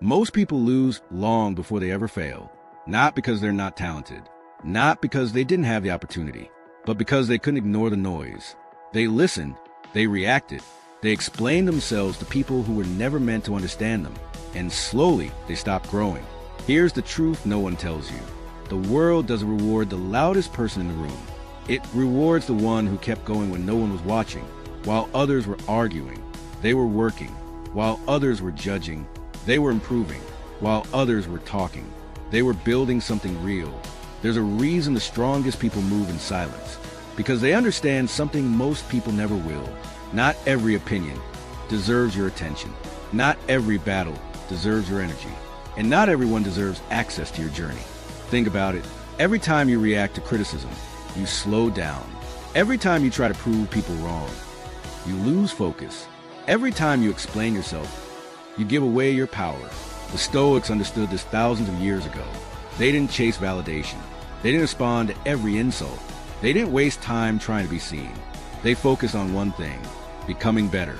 Most people lose long before they ever fail, not because they're not talented, not because they didn't have the opportunity, but because they couldn't ignore the noise. They listened, they reacted, they explained themselves to people who were never meant to understand them, and slowly they stopped growing. Here's the truth no one tells you. The world doesn't reward the loudest person in the room. It rewards the one who kept going when no one was watching, while others were arguing. They were working, while others were judging. They were improving, while others were talking. They were building something real. There's a reason the strongest people move in silence, because they understand something most people never will. Not every opinion deserves your attention. Not every battle deserves your energy. And not everyone deserves access to your journey. Think about it. Every time you react to criticism, you slow down. Every time you try to prove people wrong, you lose focus. Every time you explain yourself, you give away your power. The Stoics understood this thousands of years ago. They didn't chase validation. They didn't respond to every insult. They didn't waste time trying to be seen. They focused on one thing: becoming better.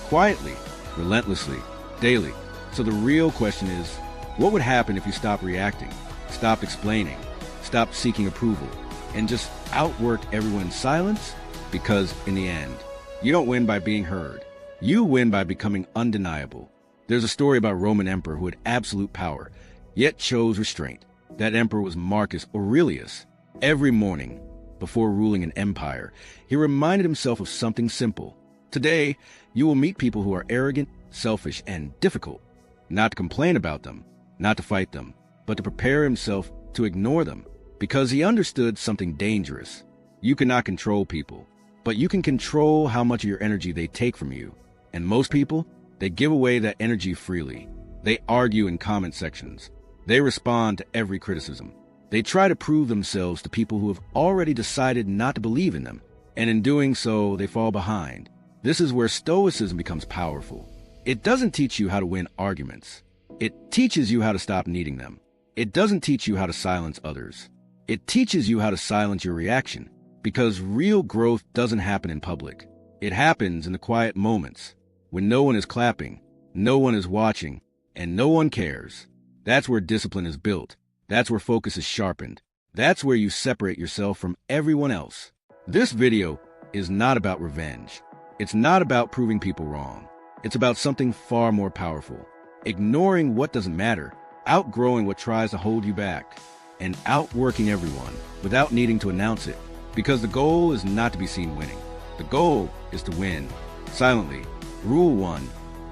Quietly, relentlessly, daily. So the real question is, what would happen if you stopped reacting, stopped explaining, stopped seeking approval, and just outworked everyone in silence? Because in the end, you don't win by being heard. You win by becoming undeniable. There's a story about a Roman emperor who had absolute power, yet chose restraint. That emperor was Marcus Aurelius. Every morning, before ruling an empire, he reminded himself of something simple. Today, you will meet people who are arrogant, selfish, and difficult. Not to complain about them, not to fight them, but to prepare himself to ignore them, because he understood something dangerous. You cannot control people, but you can control how much of your energy they take from you. And most people, they give away that energy freely. They argue in comment sections. They respond to every criticism. They try to prove themselves to people who have already decided not to believe in them, and in doing so, they fall behind. This is where Stoicism becomes powerful. It doesn't teach you how to win arguments. It teaches you how to stop needing them. It doesn't teach you how to silence others. It teaches you how to silence your reaction, because real growth doesn't happen in public. It happens in the quiet moments, when no one is clapping, no one is watching, and no one cares. That's where discipline is built. That's where focus is sharpened. That's where you separate yourself from everyone else. This video is not about revenge. It's not about proving people wrong. It's about something far more powerful. Ignoring what doesn't matter, outgrowing what tries to hold you back, and outworking everyone without needing to announce it. Because the goal is not to be seen winning. The goal is to win, silently. Rule 1,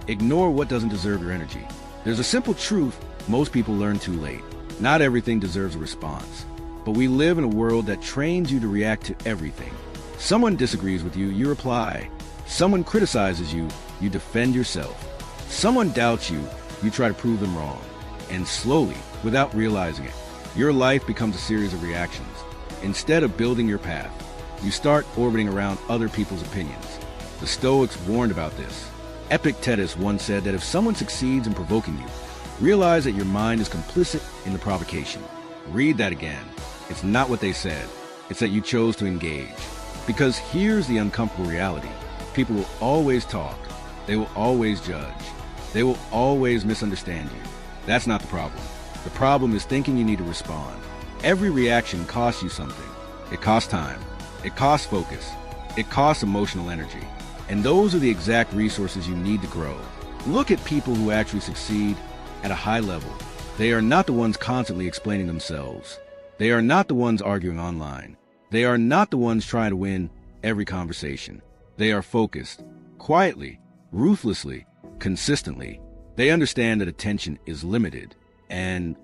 ignore what doesn't deserve your energy. There's a simple truth most people learn too late. Not everything deserves a response. But we live in a world that trains you to react to everything. Someone disagrees with you, you reply. Someone criticizes you, you defend yourself. Someone doubts you, you try to prove them wrong. And slowly, without realizing it, your life becomes a series of reactions. Instead of building your path, you start orbiting around other people's opinions. The Stoics warned about this. Epictetus once said that if someone succeeds in provoking you, realize that your mind is complicit in the provocation. Read that again. It's not what they said. It's that you chose to engage. Because here's the uncomfortable reality. People will always talk. They will always judge. They will always misunderstand you. That's not the problem. The problem is thinking you need to respond. Every reaction costs you something. It costs time. It costs focus. It costs emotional energy. And those are the exact resources you need to grow. Look at people who actually succeed at a high level. They are not the ones constantly explaining themselves. They are not the ones arguing online. They are not the ones trying to win every conversation. They are focused, quietly, ruthlessly, consistently. They understand that attention is limited, and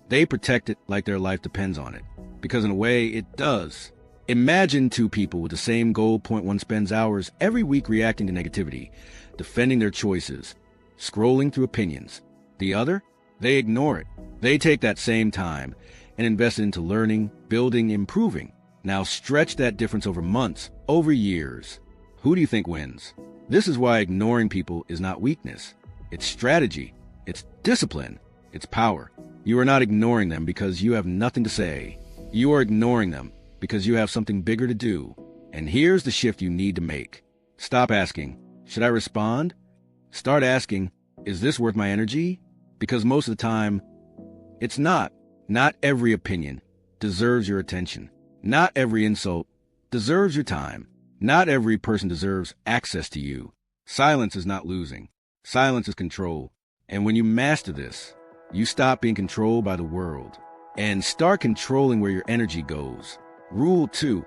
they protect it like their life depends on it. Because in a way, it does. Imagine two people with the same goal. One spends hours every week reacting to negativity, defending their choices, scrolling through opinions. The other, they ignore it. They take that same time and invest it into learning, building, improving. Now stretch that difference over months, over years. Who do you think wins? This is why ignoring people is not weakness. It's strategy. It's discipline. It's power. You are not ignoring them because you have nothing to say. You are ignoring them because you have something bigger to do. And here's the shift you need to make. Stop asking, should I respond? Start asking, is this worth my energy? Because most of the time, it's not. Not every opinion deserves your attention. Not every insult deserves your time. Not every person deserves access to you. Silence is not losing. Silence is control. And when you master this, you stop being controlled by the world and start controlling where your energy goes. Rule 2,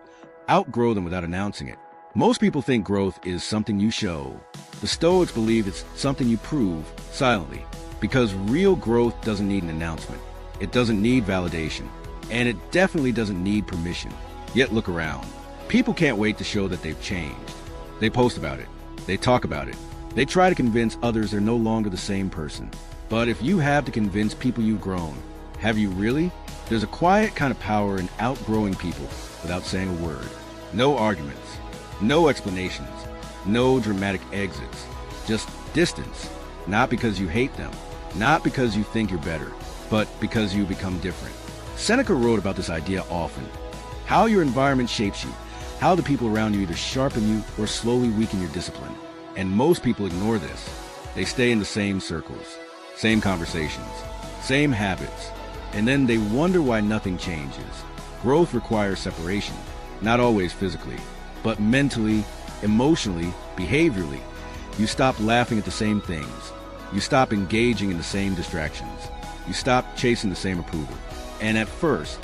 outgrow them without announcing it. Most people think growth is something you show. The Stoics believe it's something you prove silently, because real growth doesn't need an announcement. It doesn't need validation, and it definitely doesn't need permission. Yet look around. People can't wait to show that they've changed. They post about it. They talk about it. They try to convince others they're no longer the same person. But if you have to convince people you've grown, have you really? There's a quiet kind of power in outgrowing people without saying a word. No arguments, no explanations, no dramatic exits, just distance. Not because you hate them, not because you think you're better, but because you become different. Seneca wrote about this idea often. How your environment shapes you, how the people around you either sharpen you or slowly weaken your discipline. And most people ignore this. They stay in the same circles, same conversations, same habits, and then they wonder why nothing changes. Growth requires separation, not always physically, but mentally, emotionally, behaviorally. You stop laughing at the same things. You stop engaging in the same distractions. You stop chasing the same approval. And at first,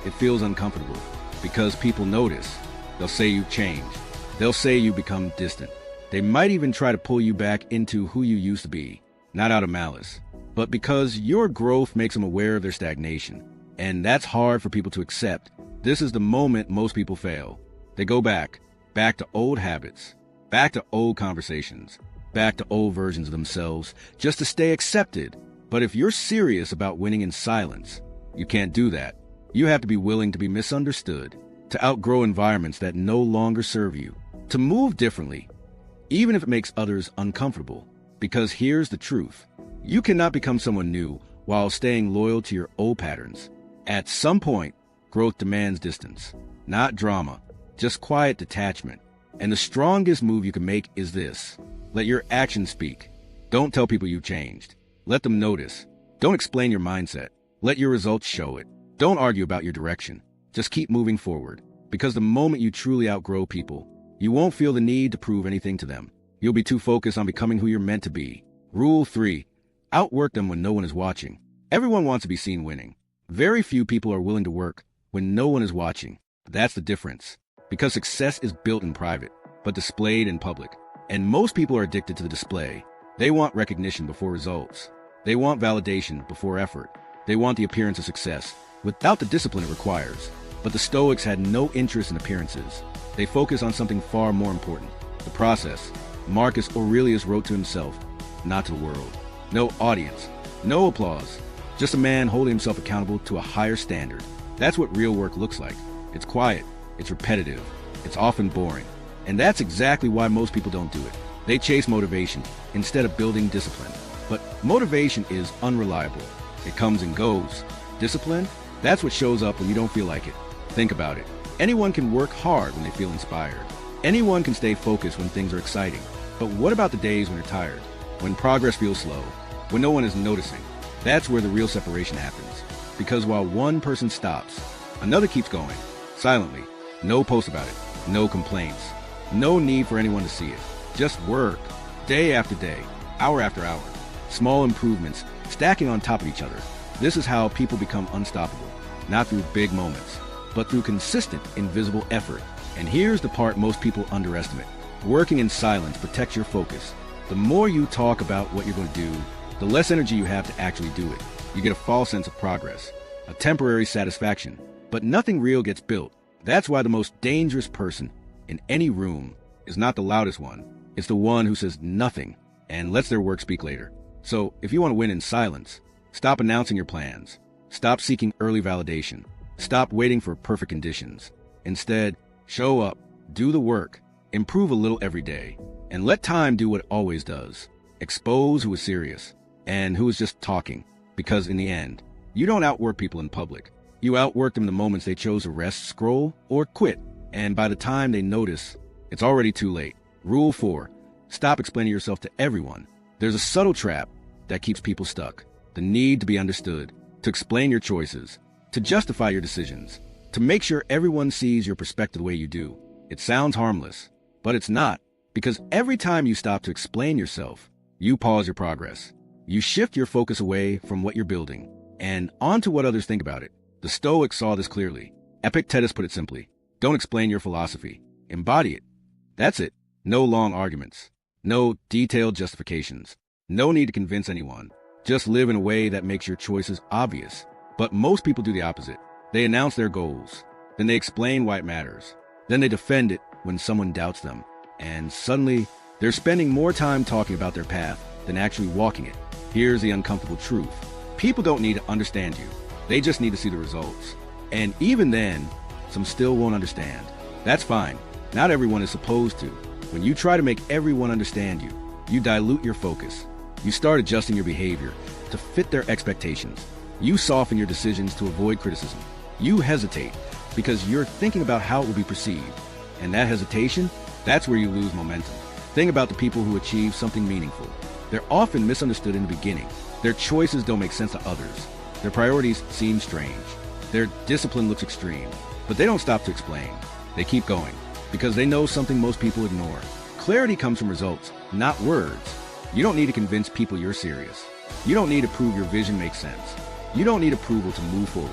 it feels uncomfortable because people notice. They'll say you've changed. They'll say you become distant. They might even try to pull you back into who you used to be, not out of malice, but because your growth makes them aware of their stagnation. And that's hard for people to accept. This is the moment most people fail. They go back to old habits, back to old conversations, back to old versions of themselves, just to stay accepted. But if you're serious about winning in silence, you can't do that. You have to be willing to be misunderstood, to outgrow environments that no longer serve you, to move differently, even if it makes others uncomfortable. Because here's the truth. You cannot become someone new while staying loyal to your old patterns. At some point, growth demands distance, not drama, just quiet detachment. And the strongest move you can make is this. Let your actions speak. Don't tell people you've changed. Let them notice. Don't explain your mindset. Let your results show it. Don't argue about your direction. Just keep moving forward. Because the moment you truly outgrow people, you won't feel the need to prove anything to them. You'll be too focused on becoming who you're meant to be. Rule 3. Outwork them when no one is watching. Everyone wants to be seen winning. Very few people are willing to work when no one is watching. That's the difference. Because success is built in private, but displayed in public. And most people are addicted to the display. They want recognition before results. They want validation before effort. They want the appearance of success without the discipline it requires. But the Stoics had no interest in appearances. They focus on something far more important, the process. Marcus Aurelius wrote to himself, not to the world. No audience, no applause, just a man holding himself accountable to a higher standard. That's what real work looks like. It's quiet, it's repetitive, it's often boring. And that's exactly why most people don't do it. They chase motivation instead of building discipline. But motivation is unreliable. It comes and goes. Discipline, that's what shows up when you don't feel like it. Think about it. Anyone can work hard when they feel inspired. Anyone can stay focused when things are exciting. But what about the days when you're tired? When progress feels slow? When no one is noticing? That's where the real separation happens. Because while one person stops, another keeps going. Silently. No post about it. No complaints. No need for anyone to see it. Just work. Day after day. Hour after hour. Small improvements stacking on top of each other. This is how people become unstoppable. Not through big moments, but through consistent, invisible effort. And here's the part most people underestimate. Working in silence protects your focus. The more you talk about what you're going to do, the less energy you have to actually do it. You get a false sense of progress, a temporary satisfaction, but nothing real gets built. That's why the most dangerous person in any room is not the loudest one. It's the one who says nothing and lets their work speak later. So if you want to win in silence, stop announcing your plans. Stop seeking early validation. Stop waiting for perfect conditions. Instead, show up, do the work, improve a little every day, and let time do what it always does. Expose who is serious and who is just talking. Because in the end, you don't outwork people in public. You outwork them the moments they chose to rest, scroll, or quit. And by the time they notice, it's already too late. Rule 4. Stop explaining yourself to everyone. There's a subtle trap that keeps people stuck. the need to be understood, to explain your choices, to justify your decisions, to make sure everyone sees your perspective the way you do. It sounds harmless, but it's not, because every time you stop to explain yourself, you pause your progress. You shift your focus away from what you're building and onto what others think about it. The Stoics saw this clearly. Epictetus put it simply: don't explain your philosophy, embody it. That's it. No long arguments, no detailed justifications, no need to convince anyone. Just live in a way that makes your choices obvious. But most people do the opposite. They announce their goals, then they explain why it matters, then they defend it when someone doubts them, and suddenly they're spending more time talking about their path than actually walking it. Here's the uncomfortable truth: people don't need to understand you, they just need to see the results. And even then, some still won't understand. That's fine. Not everyone is supposed to. When you try to make everyone understand you, you dilute your focus. You start adjusting your behavior to fit their expectations. You soften your decisions to avoid criticism. You hesitate because you're thinking about how it will be perceived. And that hesitation, that's where you lose momentum. Think about the people who achieve something meaningful. They're often misunderstood in the beginning. Their choices don't make sense to others. Their priorities seem strange. Their discipline looks extreme. But they don't stop to explain. They keep going because they know something most people ignore. Clarity comes from results, not words. You don't need to convince people you're serious. You don't need to prove your vision makes sense. You don't need approval to move forward.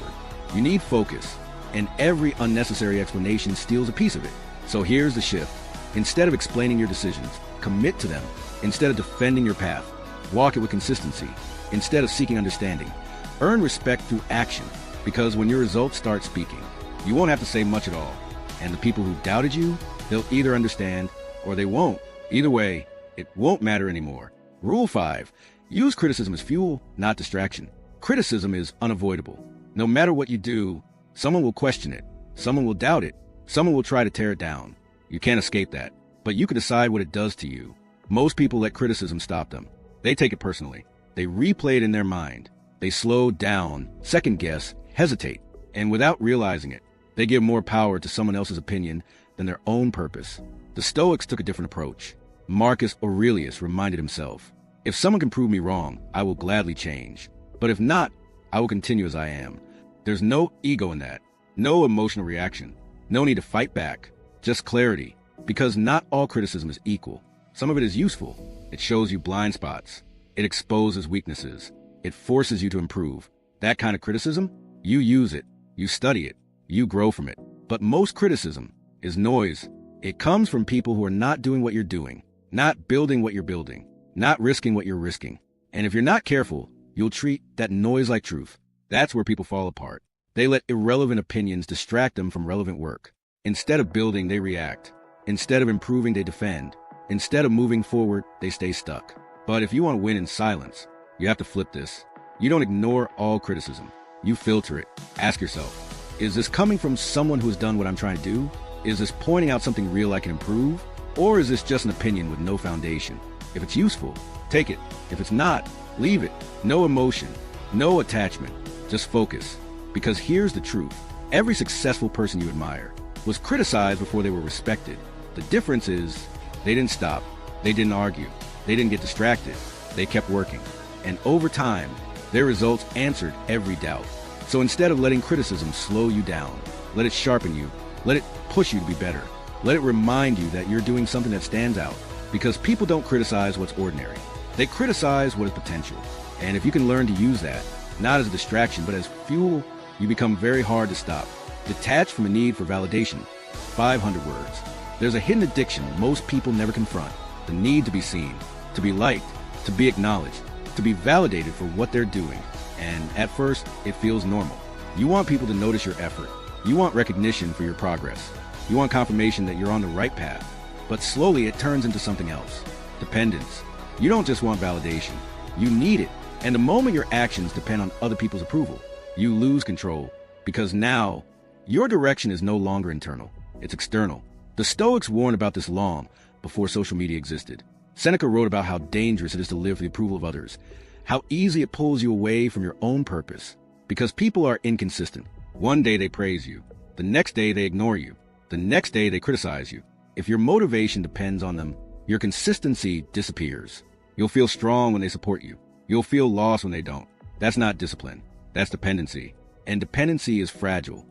You need focus, and every unnecessary explanation steals a piece of it. So here's the shift. Instead of explaining your decisions, commit to them. Instead of defending your path, walk it with consistency. Instead of seeking understanding, earn respect through action. Because when your results start speaking, you won't have to say much at all. And the people who doubted you, they'll either understand or they won't. Either way, it won't matter anymore. Rule 5. Use criticism as fuel, not distraction. Criticism is unavoidable. No matter what you do, someone will question it. Someone will doubt it. Someone will try to tear it down. You can't escape that. But you can decide what it does to you. Most people let criticism stop them. They take it personally. They replay it in their mind. They slow down, second guess, hesitate. And without realizing it, they give more power to someone else's opinion than their own purpose. The Stoics took a different approach. Marcus Aurelius reminded himself, if someone can prove me wrong, I will gladly change. But if not, I will continue as I am. There's no ego in that, no emotional reaction, no need to fight back, just clarity. Because not all criticism is equal. Some of it is useful. It shows you blind spots. It exposes weaknesses. It forces you to improve. That kind of criticism, you use it, you study it, you grow from it. But most criticism is noise. It comes from people who are not doing what you're doing, not building what you're building, not risking what you're risking. And if you're not careful, you'll treat that noise like truth. That's where people fall apart. They let irrelevant opinions distract them from relevant work. Instead of building, they react. Instead of improving, they defend. Instead of moving forward, they stay stuck. But if you want to win in silence, you have to flip this. You don't ignore all criticism. You filter it. Ask yourself, is this coming from someone who has done what I'm trying to do? Is this pointing out something real I can improve? Or is this just an opinion with no foundation? If it's useful, take it. If it's not, leave it. No emotion, no attachment, just focus. Because here's the truth. Every successful person you admire was criticized before they were respected. The difference is they didn't stop. They didn't argue. They didn't get distracted. They kept working. And over time, their results answered every doubt. So instead of letting criticism slow you down, let it sharpen you. Let it push you to be better. Let it remind you that you're doing something that stands out. Because people don't criticize what's ordinary. They criticize what is potential. And if you can learn to use that, not as a distraction, but as fuel, you become very hard to stop. Detached from a need for validation. 500 words. There's a hidden addiction most people never confront. The need to be seen, to be liked, to be acknowledged, to be validated for what they're doing. And at first, it feels normal. You want people to notice your effort. You want recognition for your progress. You want confirmation that you're on the right path. But slowly it turns into something else. Dependence. You don't just want validation. You need it. And the moment your actions depend on other people's approval, you lose control. Because now, your direction is no longer internal. It's external. The Stoics warned about this long before social media existed. Seneca wrote about how dangerous it is to live for the approval of others, how easy it pulls you away from your own purpose. Because people are inconsistent. One day they praise you. The next day they ignore you. The next day they criticize you. If your motivation depends on them, your consistency disappears. You'll feel strong when they support you. You'll feel lost when they don't. That's not discipline. That's dependency. And dependency is fragile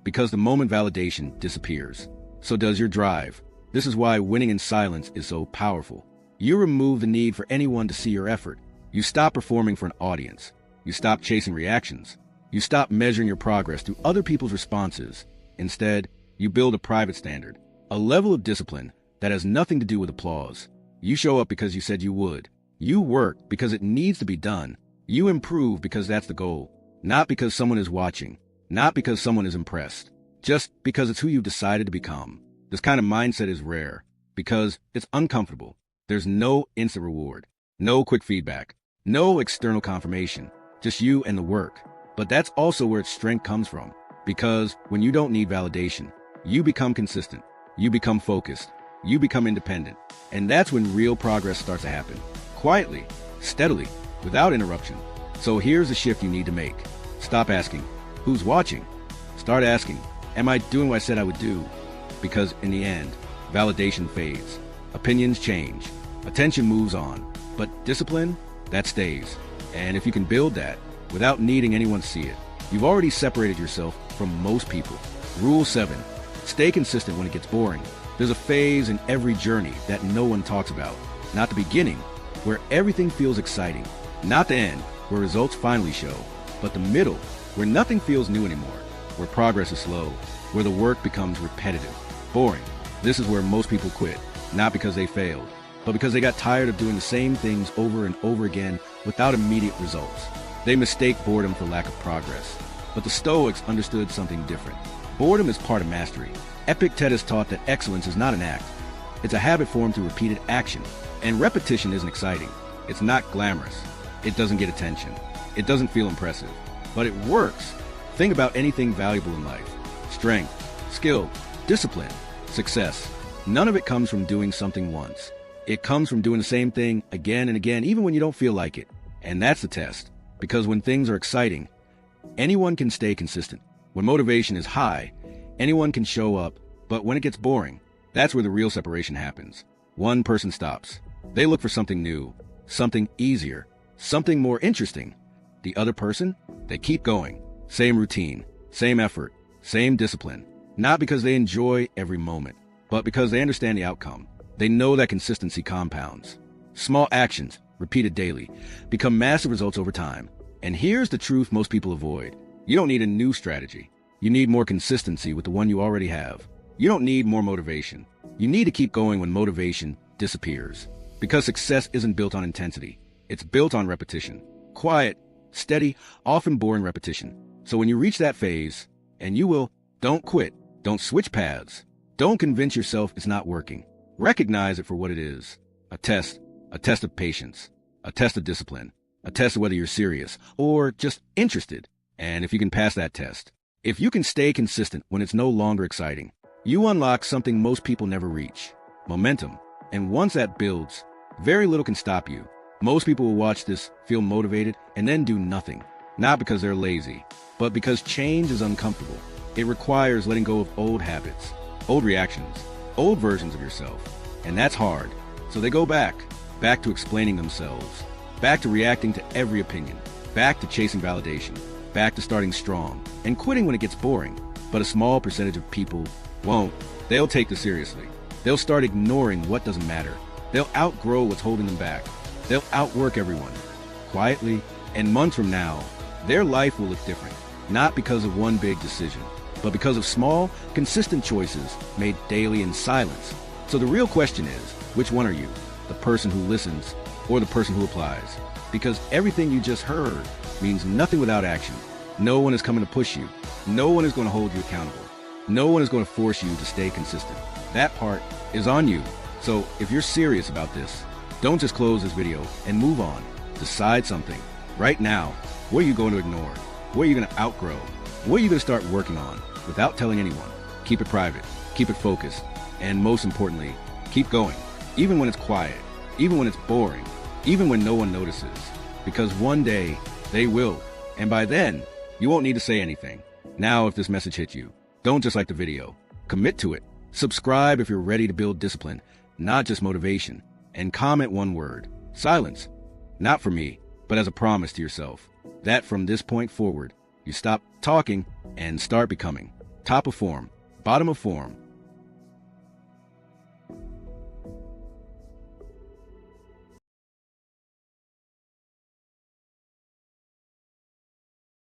because the moment validation disappears, so does your drive. This is why winning in silence is so powerful. You remove the need for anyone to see your effort. You stop performing for an audience. You stop chasing reactions. You stop measuring your progress through other people's responses. Instead, you build a private standard, a level of discipline that has nothing to do with applause. You show up because you said you would. You work because it needs to be done. You improve because that's the goal. Not because someone is watching. Not because someone is impressed. Just because it's who you've decided to become. This kind of mindset is rare because it's uncomfortable. There's no instant reward, no quick feedback, no external confirmation, just you and the work. But that's also where its strength comes from, because when you don't need validation, you become consistent, you become focused, you become independent, and that's when real progress starts to happen, quietly, steadily, without interruption. So here's the shift you need to make. Stop asking, who's watching? Start asking, am I doing what I said I would do? Because in the end, validation fades, opinions change, attention moves on, but discipline, that stays. And if you can build that without needing anyone to see it, you've already separated yourself from most people. Rule 7, stay consistent when it gets boring. There's a phase in every journey that no one talks about. Not the beginning, where everything feels exciting. Not the end, where results finally show. But the middle, where nothing feels new anymore, where progress is slow, where the work becomes repetitive, boring. This is where most people quit, not because they failed, but because they got tired of doing the same things over and over again without immediate results. They mistake boredom for lack of progress. But the Stoics understood something different. Boredom is part of mastery. Epictetus taught that excellence is not an act. It's a habit formed through repeated action. And repetition isn't exciting. It's not glamorous. It doesn't get attention. It doesn't feel impressive. But it works. Think about anything valuable in life. Strength, skill, discipline, success. None of it comes from doing something once. It comes from doing the same thing again and again, even when you don't feel like it. And that's the test. Because when things are exciting, anyone can stay consistent. When motivation is high, anyone can show up. But when it gets boring, that's where the real separation happens. One person stops. They look for something new, something easier, something more interesting. The other person, they keep going. Same routine, same effort, same discipline. Not because they enjoy every moment, but because they understand the outcome. They know that consistency compounds. Small actions, repeated daily, become massive results over time. And here's the truth most people avoid. You don't need a new strategy. You need more consistency with the one you already have. You don't need more motivation. You need to keep going when motivation disappears. Because success isn't built on intensity. It's built on repetition. Quiet, steady, often boring repetition. So when you reach that phase, and you will, don't quit. Don't switch paths. Don't convince yourself it's not working. Recognize it for what it is. A test of patience, a test of discipline, a test of whether you're serious or just interested. And if you can pass that test, if you can stay consistent when it's no longer exciting, you unlock something most people never reach, momentum. And once that builds, very little can stop you. Most people will watch this, feel motivated, and then do nothing. Not because they're lazy, but because change is uncomfortable. It requires letting go of old habits, old reactions, old versions of yourself. And that's hard. So they go back to explaining themselves, back to reacting to every opinion, back to chasing validation, back to starting strong, and quitting when it gets boring. But a small percentage of people won't. They'll take this seriously. They'll start ignoring what doesn't matter. They'll outgrow what's holding them back. They'll outwork everyone, quietly, and months from now, their life will look different. Not because of one big decision, but because of small, consistent choices made daily in silence. So the real question is, which one are you? The person who listens or the person who applies? Because everything you just heard means nothing without action. No one is coming to push you. No one is going to hold you accountable. No one is going to force you to stay consistent. That part is on you. So if you're serious about this, don't just close this video and move on. Decide something. Right now, what are you going to ignore? What are you going to outgrow? What are you going to start working on without telling anyone? Keep it private. Keep it focused. And most importantly, keep going. Even when it's quiet. Even when it's boring. Even when no one notices. Because one day, they will. And by then, you won't need to say anything. Now, if this message hit you, don't just like the video. Commit to it. Subscribe if you're ready to build discipline, not just motivation. And comment one word. Silence. Not for me, but as a promise to yourself. that from this point forward, you stop talking and start becoming. Top of form, bottom of form,